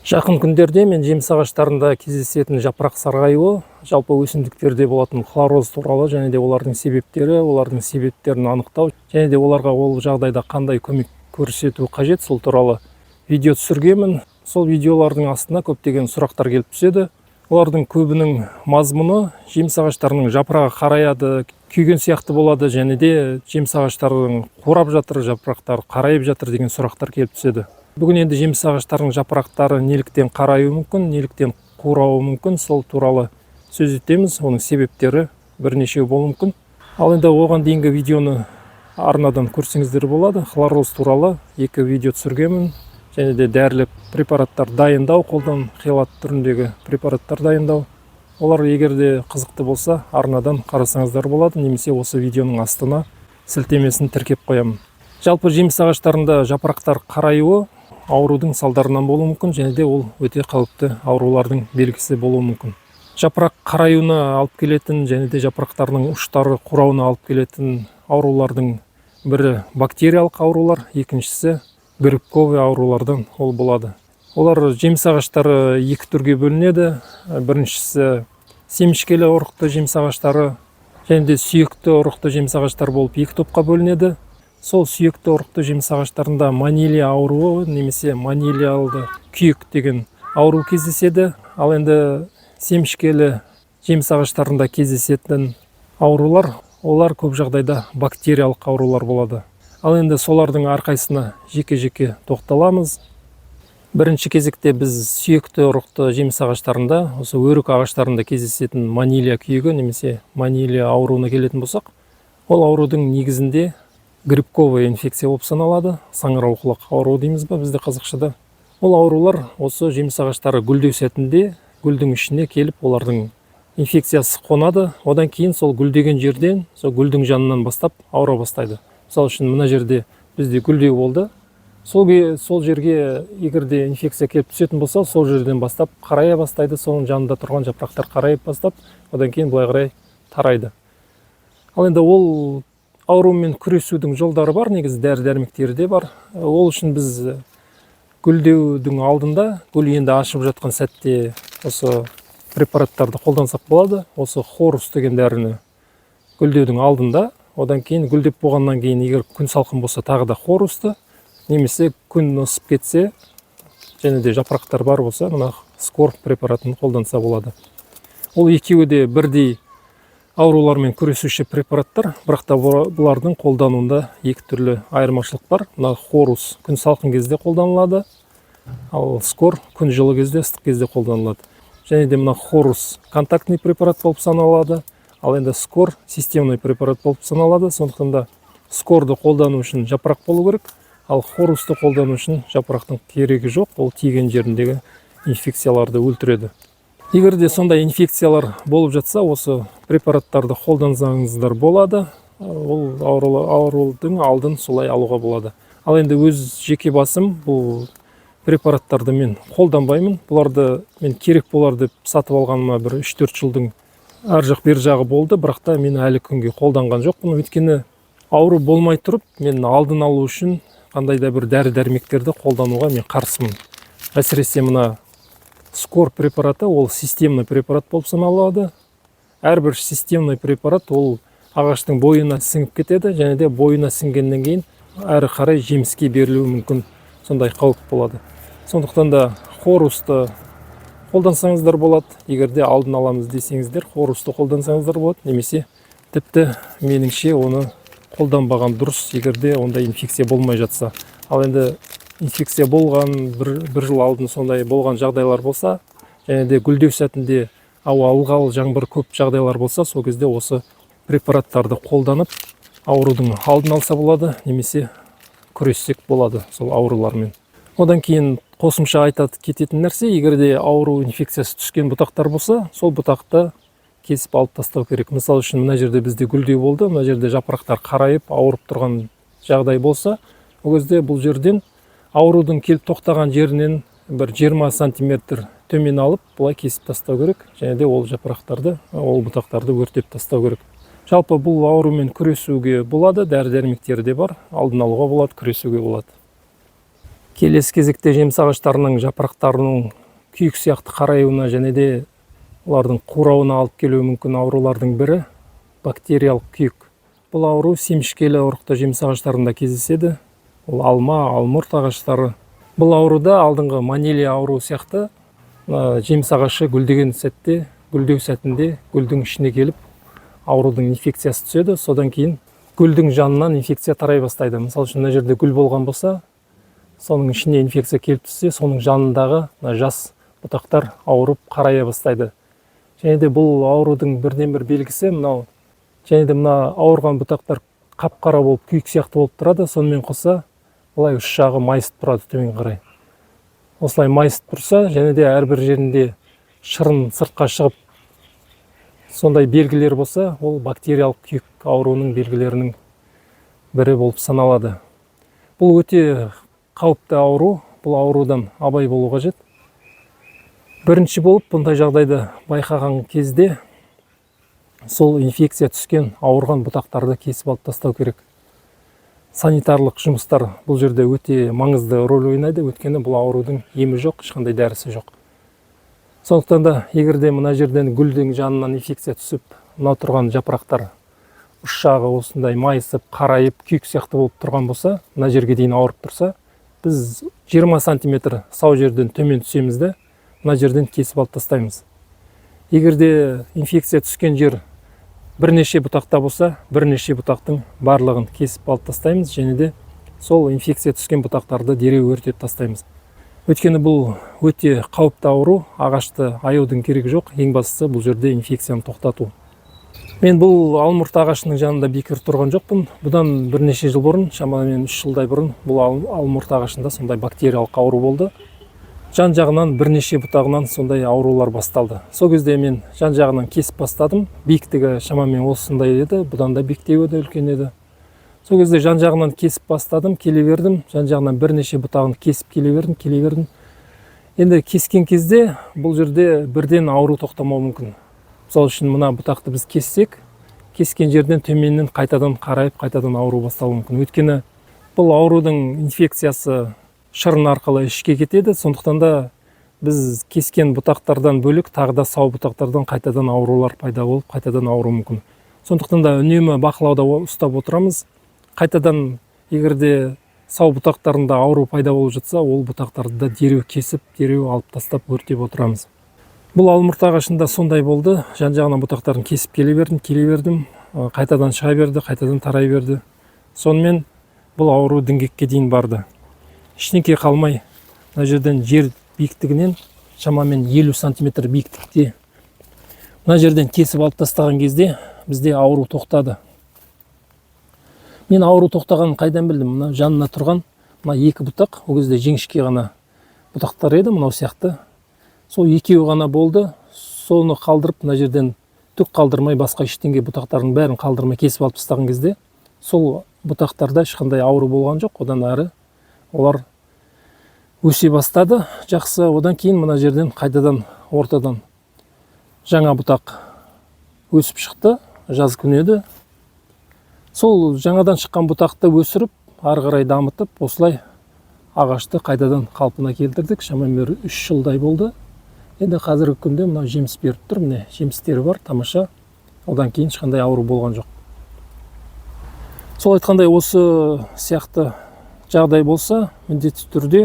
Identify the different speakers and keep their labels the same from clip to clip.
Speaker 1: Жақын күндерде мен жеміс ағаштарында кездесетін жапырақ сарғаюы, жалпы өсімдіктерде болатын хлороз туралы және де олардың себептерін анықтау және де оларға ол жағдайда қандай көмек көрсету қажет, сол туралы видео түсіргенмін. Сол видеолардың астына көптеген сұрақтар келіп түседі. Олардың көбінің мазмұны жеміс ағаштарының жапырағы қараяды, күйген сияқты болады және де жеміс ағаштарының қурап жатыр, жапырақтары қарайып жатыр деген сұрақтар келіп түседі. Бүгін енді жеміс ағаштарының жапырақтары неліктен қараюы мүмкін, неліктен қурауы мүмкін, сол туралы сөз етеміз. Оның себептері бірнешеу болуы мүмкін. Ал енді оған дейінгі видеоны арнадан көрсеңіздер болады. Хлороз туралы 2 видео түсіргенмін. Және де дәрілік препараттар дайындау, қолдан хелат түріндегі препараттар дайындау. Олар егер де қызықты болса, арнадан қарасаңыздар болады, немесе осы видеоның астына сілтемесін тіркеп қоямын. Жалпы жеміс ағаштарында жапырақтар қараюы аурудың салдарынан болуы мүмкін, және де ол өте қауіпті аурулардың белгісі болуы мүмкін. Жапырақ қараюына алып келетін және де жапырақтарының ұштары қурауына алып келетін аурулардың бірі бактериялық аурулар, екіншісі грибковый аурулардан ол болады. Олар жеміс ағаштары 2 түрге бөлінеді. Біріншісі семішкелі ұрықты жеміс ағаштары және де сүйекті ұрықты жеміс ағаштар болып 2 топқа бөлінеді. Сол сүйекті ұрықты жеміс ағаштарында манилия ауруы немесе манилиалды күйек деген ауру кездеседі. Ал енді семішкелі жеміс ағаштарында кездесетін аурулар, олар көп жағдайда бактериялық аурулар болады. Ал енді солардың әрқайсысына жеке-жеке тоқталамыз. Бірінші кезекте біз сүйекті ұрықты жеміс ағаштарында, осы өрік ағаштарында кездесетін манилия күйігі немесе манилия ауруына келетін болсақ, ол аурудың негізінде грибковая инфекция болып саналады. Саңырауқұлақ ауру дейміз ба бізде қазақшада. Ол аурулар осы жеміс ағаштары гүлдеу сәтінде гүлдің ішіне келіп, олардың инфекциясы қонады. Одан кейін сол гүлдеген жерден, сол гүлдің жанынан бастап ауыра бастайды. Мысалы үшін мына жерде бізде гүлдеу болды. Сол жерге егер де инфекция келіп түсетін болса, сол жерден бастап қарая бастайды. Соның жанында тұрған жапырақтар қарайып бастап, одан кейін былай қарай тарайды. Ал енді ол аурумен күресудің жолдары бар, негізі дәрі-дәрмектері де бар. Ол үшін біз гүлдеудің алдында, гүл енді ашып жатқан сәтте осы препараттарды қолдансақ болады. Осы хорус деген дәріні гүлдеудің алдында, одан кейін гүлдеп болғаннан кейін егер күн салқын болса тағы да хорусты, немесе күн ысып кетсе және де жапырақтар бар болса, мына скор препаратын қолданса болады. Ол екеуі де бірдей аурулармен күресуші препараттар, бірақ та бұлардың қолдануында 2 түрлі айырмашылық бар. Мына хорус күн салқын кезде қолданылады, ал скор күн жылы кезде, ыстық кезде қолданылады. Және де мына хорус контактный препарат болып саналады, ал енді скор системный препарат болып саналады. Сондықтан да скорды қолдану үшін жапырақ болу керек, ал хорусты қолдану үшін жапырақтың керегі жоқ, ол тиген жеріндегі инфекцияларды өлтіреді. Егер де сондай инфекциялар болып жатса, осы препараттарды қолдансаңыздар болады. Ол аурудың алдын солай алуға болады. Ал енді өз жеке басым бұл препараттарды мен қолданбаймын. Бұларды мен керек болар деп сатып алғаныма бір 3-4 жылдың ар жақ бер жағы болды, бірақ та мен әлі күнге қолданған жоқпын. Өйткені ауру болмай тұрып, мен алдын алу үшін қандай да бір дәрі-дәрмектерді қолдануға мен қарсымын. Әсіресе мына скор препараты ол системный препарат болып саналады. Әрбір системный препарат ол ағаштың бойына сіңіп кетеді, және де бойына сіңгеннен кейін әрі қарай жеміске берілуі мүмкін, сондай қауіп болады. Сондықтан да хорусты қолдансаңыздар болады. Егер де алдын аламыз десеңіздер, хорусты қолдансаңыздар болады, немесе тіпті меніңше оны қолданбаған дұрыс, егер де ондай инфекция болмай жатса. Ал енді инфекция болған, бір жыл алдын сондай болған жағдайлар болса, және де гүлдеу сәтінде ауа ылғал, жаңбыр көп жағдайлар болса, сол кезде осы препараттарды қолданып, аурудың алдын алса болады, немесе күрессек болады сол аурулармен. Одан кейін қосымша айтып кететін нәрсе, егер де ауру инфекциясы түскен бұтақтар болса, сол бұтақты кесіп алып тастау керек. Мысалы үшін мына жерде бізде гүлдеу болды, мына жерде жапырақтар қарайып, ауырып тұрған жағдай болса, ол кезде бұл жерден аурудың келіп тоқтаған жерінен бір 20 сантиметр төмен алып, бұлай кесіп тастау керек, және де ол жапырақтарды, ол бұтақтарды өртеп тастау керек. Жалпы бұл аурумен күресуге болады, дәрі-дәрмектері де бар, алдын алуға болады, күресуге болады. Келесі кезекте жеміс ағаштарының жапырақтарының күйік сияқты қараюына және де олардың қурауына алып келуі мүмкін аурулардың бірі бактериялық күйік. Бұл ауру семішкелі ұрықты жеміс ағаштарында кездеседі. Ол алма, алмұрт ағаштары. Бұл ауруда алдыңғы манилия ауруы сияқты жеміс ағашы гүлдеген сәтте, гүлдеу сәтінде гүлдің ішіне келіп аурудың инфекциясы түседі. Содан кейін гүлдің жанынан инфекция тарай бастайды. Мысалы үшін мына жерде гүл болған болса, соның ішіне инфекция келіп түссе, соның жанындағы жас бұтақтар ауырып қарая бастайды. Және де бұл аурудың бірден бір белгісі мынау. Және де мына ауырған бұтақтар қап-қара болып күйік сияқты болып тұрады. Сонымен қоса былай үш жағы майысып тұрады төмен қарай. Осылай майысып тұрса, және де әрбір жерінде шырын сыртқа шығып сондай белгілер болса, ол бактериялық күйік ауруының белгілерінің бірі болып саналады. Бұл өте қауіпті ауру. Бұл аурудан абай болу қажет. Бірінші болып бұндай жағдайды байқаған кезде сол инфекция түскен ауырған бұтақтарды кесіп алып тастау керек. Санитарлық жұмыстар бұл жерде өте маңызды рөл ойнайды, өйткені бұл аурудың емі жоқ, ешқандай дәрісі жоқ. Сондықтан да егерде мына жерден гүлдің жанынан инфекция түсіп, мына тұрған жапырақтар ұш жағы осындай майысып, қарайып, күйік сияқты болып тұрған болса, мына жерге дейін ауырып тұрса, біз 20 сантиметр сау жерден төмен түсеміз де, мына жерден кесіп алып тастаймыз. Егерде инфекция түскен жер бірнеше бұтақта болса, бірнеше бұтақтың барлығын кесіп алып тастаймыз, және де сол инфекция түскен бұтақтарды дереу өртеп тастаймыз. Өйткені бұл өте қауіпті ауру, ағашты аяудың керегі жоқ, ең бастысы бұл жерде инфекцияны тоқтату. Мен бұл алмұрт ағашының жанында бекер тұрған жоқпын. Бұдан бірнеше жыл бұрын, шамамен 3 жылдай бұрын, бұл алмұрт ағашында сондай бактериялық ауру болды. Жан жағынан бірнеше бұтағынан сондай аурулар басталды. Сол кезде мен жан жағынан кесіп бастадым. Биіктігі шамамен осындай еді, бұдан да биіктеуі де үлкен еді. Сол кезде жан жағынан кесіп бастадым, келе бердім. Жан жағынан бірнеше бұтағын кесіп келе бердім. Енді кескен кезде бұл жерде бірден ауру тоқтамауы мүмкін. Сол үшін мына бұтақты біз кессек, кескен жерден төменнен қайтадан қарайып, қайтадан ауру басталуы мүмкін. Өйткені бұл аурудың инфекциясы шырын арқылы ішке кетеді. Сондықтан да біз кескен бұтақтардан бөлек тағы да сау бұтақтардан қайтадан аурулар пайда болып, қайтадан ауыру мүмкін. Сондықтан да үнемі бақылауда ұстап отырамыз. Қайтадан егерде сау бұтақтарында ауру пайда болып жатса, ол бұтақтарды да дереу кесіп, дереу алып тастап өртеп отырамыз. Бұл алмұрт ағашында сондай болды. Жан жағынан бұтақтарын кесіп келе бердім, қайтадан шыға берді, қайтадан тарай берді. Сонымен бұл ауру діңгекке дейін барды. Ішінеке қалмай, мына жерден жер биіктігінен шамамен 50 сантиметр биіктікте мына жерден кесіп алып тастаған кезде бізде ауру тоқтады. Мен ауру тоқтағанын қайдан білдім? Мына жанына тұрған мына екі бұтақ, ол кезде жіңішке ғана бұтақтар еді, мынау сияқты. Сол екеуі ғана болды. Соны қалдырып, мына жерден түк қалдырмай, басқа ештеңе бұтақтардың бәрін қалдырмай кесіп алып тастаған кезде, сол бұтақтарда ешқандай ауру болған жоқ. Одан әрі олар өсе бастады. Жақсы, одан кейін мына жерден қайтадан ортадан жаңа бұтақ өсіп шықты, жаз күні еді. Сол жаңадан шыққан бұтақты өсіріп, ары қарай дамытып, осылай ағашты қайтадан қалпына келтірдік. Шамамен 3 жылдай болды. Енді қазіргі күнде мына жеміс беріп тұр, міне жемістері бар, тамаша. Одан кейін ешқандай ауру болған жоқ. Сол айтқандай, осы сияқты жағдай болса, міндетті түрде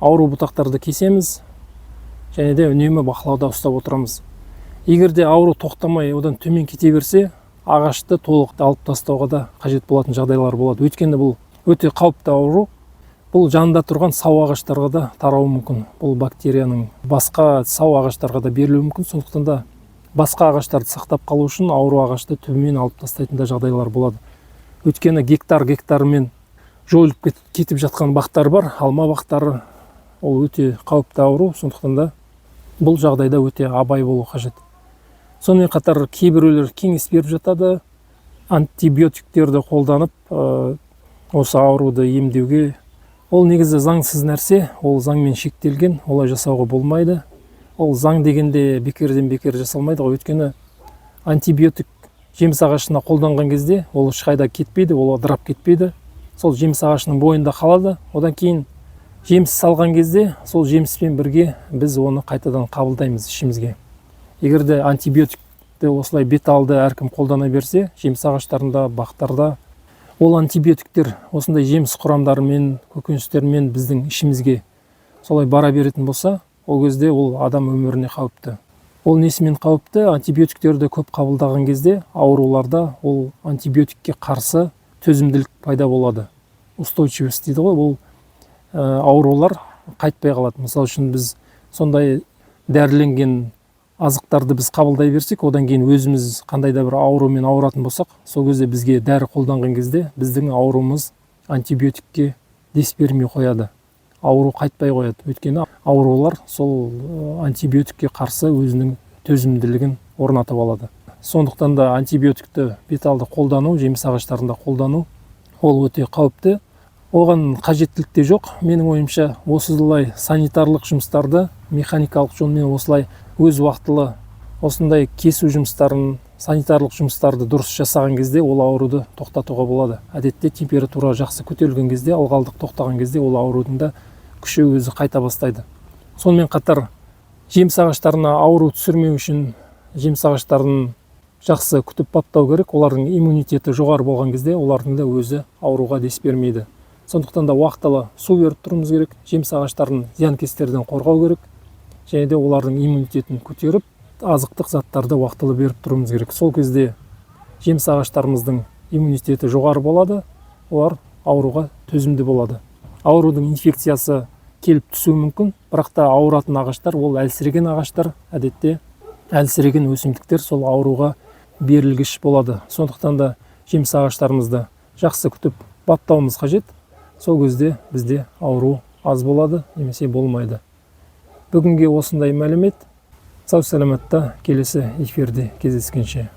Speaker 1: ауру бұтақтарды кесеміз, және де үнемі бақылауда ұстап отырамыз. Егерде ауру тоқтамай, одан төмен кете берсе, ағашты толық алып тастауға да қажет болатын жағдайлар болады. Өйткені бұл өте қауіпті ауру. Бұл жанында тұрған сау ағаштарға да тарауы мүмкін. Бұл бактерияның басқа сау ағаштарға да берілуі мүмкін. Сондықтан да басқа ағаштарды сақтап қалу үшін ауру ағашты төмен алып тастайтын да жағдайлар болады. Өйткені гектармен жойылып кетіп жатқан бақтар бар, алма бақтары. Ол өте қауіпті ауру. Сондықтан да бұл жағдайда өте абай болу қажет. Сонымен қатар кейбіреулер кеңес беріп жатады, антибиотиктерді қолданып, осы ауруды емдеуге. Ол негізі заңсыз нәрсе, ол заңмен шектелген, олай жасауға болмайды. Ол заң дегенде бекерден бекер жасалмайды. Өйткені антибиотик жеміс ағашына қолданған кезде ол ешқайда кетпейді, ол ыдырап кетпейді. Сол жеміс ағашының бойында қалады. Одан кейін жеміс салған кезде сол жеміспен бірге біз оны қайтадан қабылдаймыз ішімізге. Егер де антибиотикті осылай бет алды әркім қолдана берсе, жеміс ағаштарында, бақтарда, ол антибиотиктер осындай жеміс құрамдарымен, көкөністермен біздің ішімізге солай бара беретін болса, ол кезде ол адам өміріне қауіпті. Ол несімен қауіпті? Антибиотиктерді көп қабылдаған кезде ауруларда ол антибиотикке қарсы төзімділік пайда болады. Устойчивость дейді ғой, ол аурулар қайтпай қалады. Мысалы үшін біз сондай дәріленген азықтарды біз қабылдай берсек, одан кейін өзіміз қандай да бір аурумен ауыратын болсақ, сол кезде бізге дәрі қолданған кезде біздің аурумыз антибиотикке дес бермей қояды. Ауру қайтпай қояды. Өйткені аурулар сол антибиотикке қарсы өзінің төзімділігін орнатып алады. Сондықтан да антибиотикті беталды қолдану, жеміс ағаштарында қолдану ол өте қауіпті. Оған қажеттілік те жоқ. Менің ойымша, осылай санитарлық жұмыстарды механикалық жолмен осылай өз уақытылы осындай кесу жұмыстарын, санитарлық жұмыстарды дұрыс жасаған кезде ол ауруды тоқтатуға болады. Әдетте температура жақсы көтерілген кезде, ылғалдық тоқтаған кезде ол аурудың да күші өзі қайта бастайды. Сонымен қатар жеміс ағаштарына ауру түсірмеу үшін жеміс ағаштарын жақсы күтіп баптау керек. Олардың иммунитеті жоғары болған кезде олардың да өзі ауруға дес бермейді. Сондықтан да уақытылы су беріп тұруымыз керек, жеміс ағаштарын зиянкестерден қорғау керек, және де олардың иммунитетін көтеріп, азықтық заттарды уақытылы беріп тұруымыз керек. Сол кезде жеміс ағаштарымыздың иммунитеті жоғары болады, олар ауруға төзімді болады. Аурудың инфекциясы келіп түсуі мүмкін, бірақ та ауыратын ағаштар ол әлсіреген ағаштар, әдетте әлсіреген өсімдіктер сол ауруға берілгіш болады. Сондықтан да жеміс ағаштарымызды жақсы күтіп баптауымыз қажет. Сол кезде бізде ауру аз болады, немесе болмайды. Бүгінге осындай мәлімет. Сау саламатта, келесі эфирде кездескенше.